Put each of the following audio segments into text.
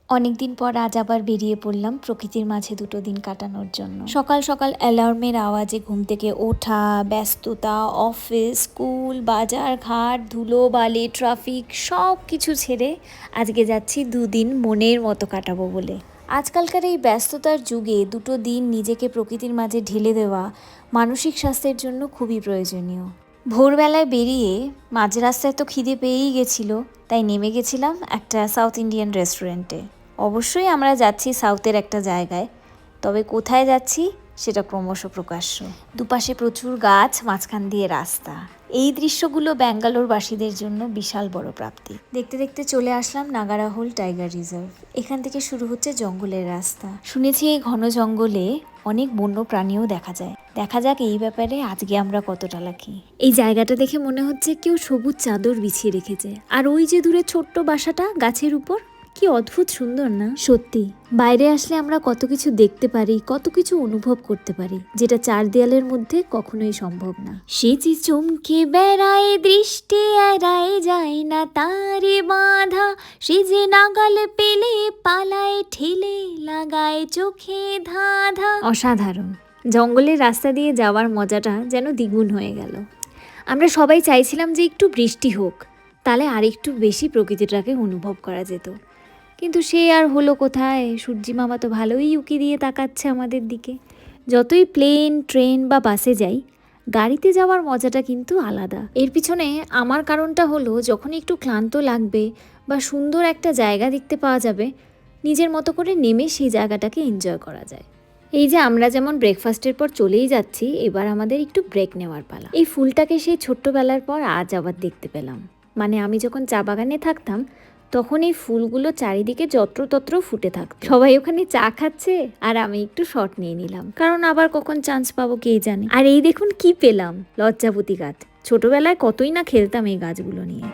অনেকদিন পর আজ আবার বেরিয়ে পড়লাম প্রকৃতির মাঝে দুটো দিন কাটানোর জন্য। সকাল সকাল অ্যালার্মের আওয়াজে ঘুম থেকে ওঠা, ব্যস্ততা, অফিস, স্কুল, বাজার ঘাট, ধুলো বালি, ট্রাফিক সব কিছু ছেড়ে আজকে যাচ্ছি দুদিন মনের মতো কাটাবো বলে। আজকালকার এই ব্যস্ততার যুগে দুটো দিন নিজেকে প্রকৃতির মাঝে ঢেলে দেওয়া মানসিক স্বাস্থ্যের জন্য খুবই প্রয়োজনীয়। ভোরবেলায় বেরিয়ে মাঝ রাস্তায় তো খিদে পেয়েই গেছিল, তাই নেমে গেছিলাম একটা সাউথ ইন্ডিয়ান রেস্টুরেন্টে। অবশ্যই আমরা যাচ্ছি সাউথের একটা জায়গায়, তবে কোথায় যাচ্ছি সেটা ক্রমশ প্রকাশ্য। দুপাশে প্রচুর গাছ, মাঝখান দিয়ে রাস্তা। এই দৃশ্যগুলো ব্যাঙ্গালোরবাসীদের জন্য বিশাল বড় প্রাপ্তি। দেখতে দেখতে চলে আসলাম নাগারাহোল টাইগার রিজার্ভ। এখান থেকে শুরু হচ্ছে জঙ্গলের রাস্তা। শুনেছি এই ঘন জঙ্গলে অনেক বন্য প্রাণীও দেখা যায়। দেখা যাক এই ব্যাপারে আজকে আমরা কতটা লাকি। এই জায়গাটা দেখে মনে হচ্ছে কেউ সবুজ চাদর বিছিয়ে রেখেছে। আর ওই যে দূরে ছোট্ট বাসাটা গাছের উপর, কি অদ্ভুত সুন্দর না? সত্যি বাইরে আসলে আমরা কত কিছু দেখতে পারি, কত কিছু অনুভব করতে পারি, যেটা চার দেয়ালের মধ্যে কখনোই সম্ভব না। সে যে চমকে বেড়ায়, দৃষ্টি এড়ায় যায় না তারে বাঁধা, সে যে নাগাল পেলে পালায় ঠেলে লাগায় চোখে ধাঁধা। অসাধারণ। জঙ্গলের রাস্তা দিয়ে যাওয়ার মজাটা যেন দ্বিগুণ হয়ে গেল। আমরা সবাই চাইছিলাম যে একটু বৃষ্টি হোক, তাহলে আর একটু বেশি প্রকৃতিটাকে অনুভব করা যেত। কিন্তু সে আর হলো কোথায়? সূর্যি মামা তো ভালোই উকি দিয়ে তাকাচ্ছে আমাদের দিকে। যতই প্লেন, ট্রেন বা বাসে যাই, গাড়িতে যাওয়ার মজাটা কিন্তু আলাদা। এর পিছনে আমার কারণটা হলো, যখন একটু ক্লান্ত লাগবে বা সুন্দর একটা জায়গা দেখতে পাওয়া যাবে, নিজের মতো করে নেমে সেই জায়গাটাকে এনজয় করা যায়। এই যে আমরা যেমন ব্রেকফাস্টের পর চলেই যাচ্ছি, এবার আমাদের একটু ব্রেক নেওয়ার পালা। এই ফুলটাকে সেই ছোট্টবেলার পর আজ আবার দেখতে পেলাম। মানে আমি যখন চা বাগানে থাকতাম, তখন এই ফুলগুলো চারিদিকে যত্রতত্র ফুটে থাকতো। সবাই ওখানে চা খাচ্ছে আর আমি একটু শট নিয়ে নিলাম, কারণ আবার কখন চান্স পাবো কে জানে। আর এই দেখুন কি পেলাম, লজ্জাবতী গাছ। ছোটবেলায় কতই না খেলতাম এই গাছগুলো নিয়ে।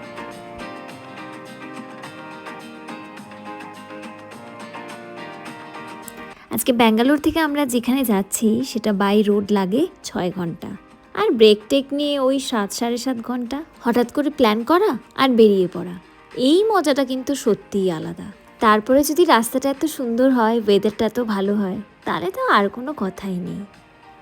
আজকে ব্যাঙ্গালোর থেকে আমরা যেখানে যাচ্ছি সেটা বাই রোড লাগে 6 ঘন্টা, আর ব্রেক টেক নিয়ে ওই 7-7.5 ঘন্টা। হঠাৎ করে প্ল্যান করা আর বেরিয়ে পড়া, এই মজাটা কিন্তু সত্যিই আলাদা। তারপরে যদি রাস্তাটা এত সুন্দর হয়, ওয়েদারটা এত ভালো হয়, তাহলে তো আর কোনো কথাই নেই।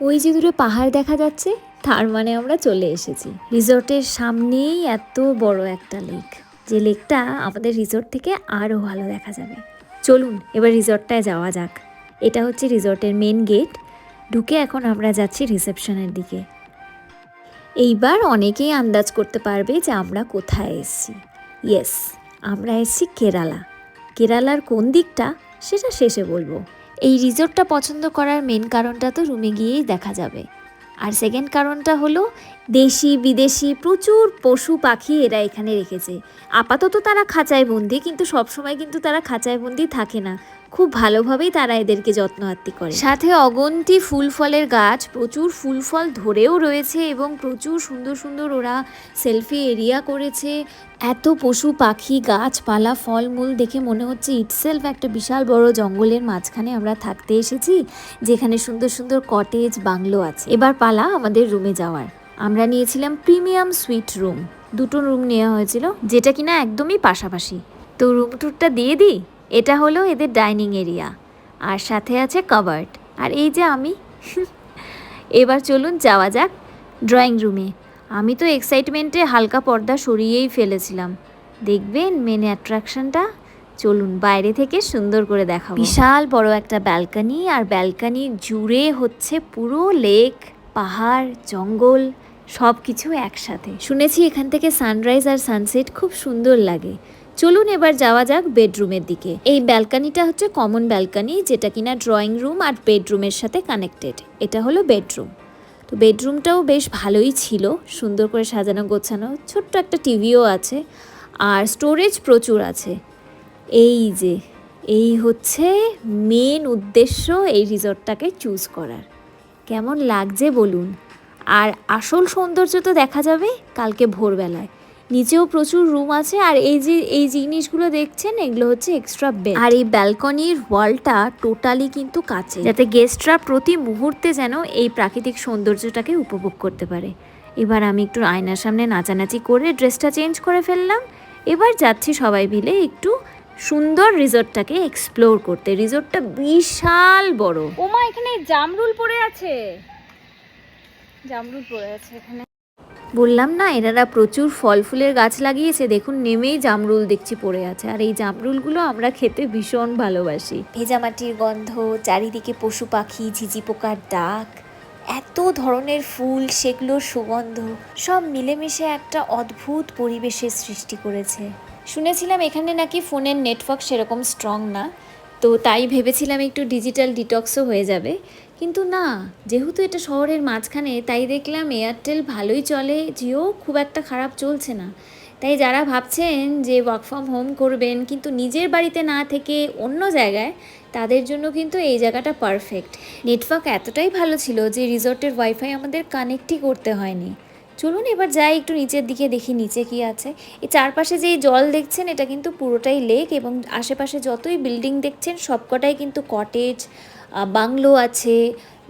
ওই যে দূরে পাহাড় দেখা যাচ্ছে, তার মানে আমরা চলে এসেছি। রিসর্টের সামনেই এত বড় একটা লেক, যে লেকটা আমাদের রিসর্ট থেকে আরও ভালো দেখা যাবে। চলুন এবার রিসর্টটায় যাওয়া যাক। এটা হচ্ছে রিসর্টের মেন গেট। ঢুকে এখন আমরা যাচ্ছি রিসেপশনের দিকে। এইবার অনেকেই আন্দাজ করতে পারবে যে আমরা কোথায় এসেছি। ইয়েস, আমরা এসেছি কেরালা। কেরালার কোন দিকটা সেটা শেষে বলবো। এই রিসর্টটা পছন্দ করার মেন কারণটা তো রুমে গিয়েই দেখা যাবে। আর সেকেন্ড কারণটা হলো, দেশি বিদেশি প্রচুর পশু পাখি এরা এখানে রেখেছে। আপাতত তারা খাঁচায় বন্দি, কিন্তু সবসময় কিন্তু তারা খাঁচায় বন্দি থাকে না। খুব ভালোভাবেই তারা এদেরকে যত্নআত্তি করে। সাথে অগন্তি ফুল ফলের গাছ, প্রচুর ফুল ফল ধরেও রয়েছে এবং প্রচুর সুন্দর সুন্দর ওরা সেলফি এরিয়া করেছে। এত পশু পাখি, গাছপালা, ফলমূল দেখে মনে হচ্ছে ইটসেলফ একটা বিশাল বড় জঙ্গলের মাঝখানে আমরা থাকতে এসেছি, যেখানে সুন্দর সুন্দর কটেজ, বাংলো আছে। এবার পালা আমাদের রুমে যাওয়ার। আমরা নিয়েছিলাম প্রিমিয়াম সুইট রুম। 2টো রুম নেওয়া হয়েছিল, যেটা কিনা একদমই পাশাপাশি। তো রুম ট্যুরটা দিয়ে দিই। এটা হলো এদের ডাইনিং এরিয়া, আর সাথে আছে কাবার্ড। আর এই যে আমি। এবার চলুন যাওয়া যাক ড্রয়িং রুমে। আমি তো এক্সাইটমেন্টে হালকা পর্দা সরিয়েই ফেলেছিলাম। দেখবেন মেন অ্যাট্রাকশনটা। চলুন বাইরে থেকে সুন্দর করে দেখাবো। বিশাল বড় একটা ব্যালকনি, আর ব্যালকনি জুড়ে হচ্ছে পুরো লেক, পাহাড়, জঙ্গল, সব কিছু একসাথে। শুনেছি এখান থেকে সানরাইজ আর সানসেট খুব সুন্দর লাগে। চলুন এবার যাওয়া যাক বেডরুমের দিকে। এই ব্যালকনিটা হচ্ছে কমন ব্যালকনি, যেটা কিনা ড্রয়িং রুম আর বেডরুমের সাথে কানেক্টেড। এটা হলো বেডরুম। তো বেডরুমটাও বেশ ভালোই ছিল, সুন্দর করে সাজানো গোছানো। ছোট্ট একটা টিভিও আছে, আর স্টোরেজ প্রচুর আছে। এই হচ্ছে মেন উদ্দেশ্য এই রিসর্টটাকে চুজ করার। কেমন লাগছে বলুন। আর আসল সৌন্দর্য তো দেখা যাবে কালকে ভোরবেলায়। নিচেও প্রচুর রুম আছে, আর এই জিনিসগুলো দেখছেন, এগুলো হচ্ছে এক্সট্রা বেড। আর এই ব্যালকনির ওয়ালটা টোটালি কিন্তু কাঁচের, যাতে গেস্টরা প্রতি মুহূর্তে যেন এই প্রাকৃতিক সৌন্দর্যটাকে উপভোগ করতে পারে। এবার আমি একটু আয়নার সামনে নাচানাচি করে ড্রেসটা চেঞ্জ করে ফেললাম। এবার যাচ্ছি সবাই মিলে একটু সুন্দর রিসর্টটাকে এক্সপ্লোর করতে। রিসর্টটা বিশাল বড়। ওমা এখানে জামরুল পড়ে আছে, জামরুল পড়ে আছে এখানে। বললাম না এনারা প্রচুর ফল ফুলের গাছ লাগিয়েছে। দেখুন নেমেই জামরুল দেখছি পড়ে আছে, আর এই জামরুলগুলো আমরা খেতে ভীষণ ভালোবাসি। ভেজা মাটির গন্ধ, চারিদিকে পশু পাখি, ঝিঝি পোকার ডাক, এত ধরনের ফুল, সেগুলোর সুগন্ধ সব মিলেমিশে একটা অদ্ভুত পরিবেশের সৃষ্টি করেছে। শুনেছিলাম এখানে নাকি ফোনের নেটওয়ার্ক সেরকম স্ট্রং না, তো তাই ভেবেছিলাম একটু ডিজিটাল ডিটক্সও হয়ে যাবে, কিন্তু না, যেহেতু এটা শহরের মাঝখানে তাই দেখলাম এয়ারটেল ভালোই চলে, জিও খুব একটা খারাপ চলছে না। তাই যারা ভাবছেন যে ওয়ার্ক ফ্রম হোম করবেন কিন্তু নিজের বাড়িতে না থেকে অন্য জায়গায়, তাদের জন্য কিন্তু এই জায়গাটা পারফেক্ট। নেটওয়ার্ক এতটাই ভালো ছিল যে রিসর্টের ওয়াইফাই আমাদের কানেক্টই করতে হয়নি। চলুন এবার যাই একটু নিচের দিকে, দেখি নিচে কি আছে। এই চারপাশে যেই জল দেখছেন এটা কিন্তু পুরোটাই লেক, এবং আশেপাশে যতই বিল্ডিং দেখছেন সবকটাই কিন্তু কটেজ, বাংলো আছে,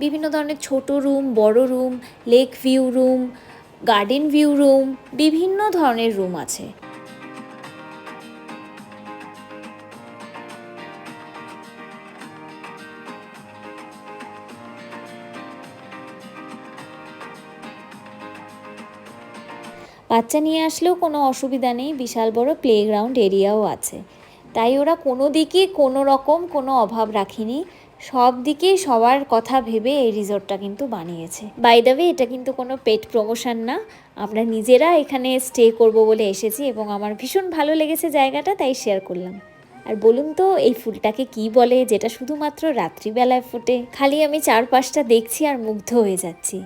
বিভিন্ন ধরনের ছোট রুম, বড় room, lake view room, garden view room, বিভিন্ন ধরনের রুম আছে। বাচ্চা নিয়ে আসলেও কোনো অসুবিধা নেই, বিশাল বড় প্লেগ্রাউন্ড এরিয়াও আছে। তাই ওরা কোনো দিকে কোনো রকম কোনো অভাব রাখেনি, সব দিকেই সবার কথা ভেবে এই রিসর্টটা কিন্তু বানিয়েছে। বাই দ্য ওয়ে, এটা কিন্তু কোনো পেট প্রমোশন না, আমরা নিজেরা এখানে স্টে করব বলে এসেছি এবং আমার ভীষণ ভালো লেগেছে জায়গাটা, তাই শেয়ার করলাম। আর বলুন তো এই ফুলটাকে কি বলে, যেটা শুধুমাত্র রাত্রিবেলায় ফোটে? খালি আমি চারপাশটা দেখছি আর মুগ্ধ হয়ে যাচ্ছি।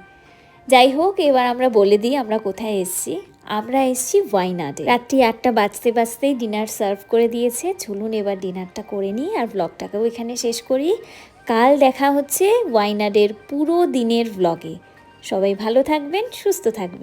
যাই হোক, এবার আমরা বলে দিই আমরা কোথায় এসেছি। আমরা এসেছি ওয়াইনাডে। রাত্রি 8টা বাজতে বাজতেই ডিনার সার্ভ করে দিয়েছে। চলুন এবার ডিনারটা করে নিই আর ব্লগটাকেও এখানে শেষ করি। কাল দেখা হচ্ছে ওয়াইনাডের পুরো দিনের ব্লগে। সবাই ভালো থাকবেন, সুস্থ থাকবেন।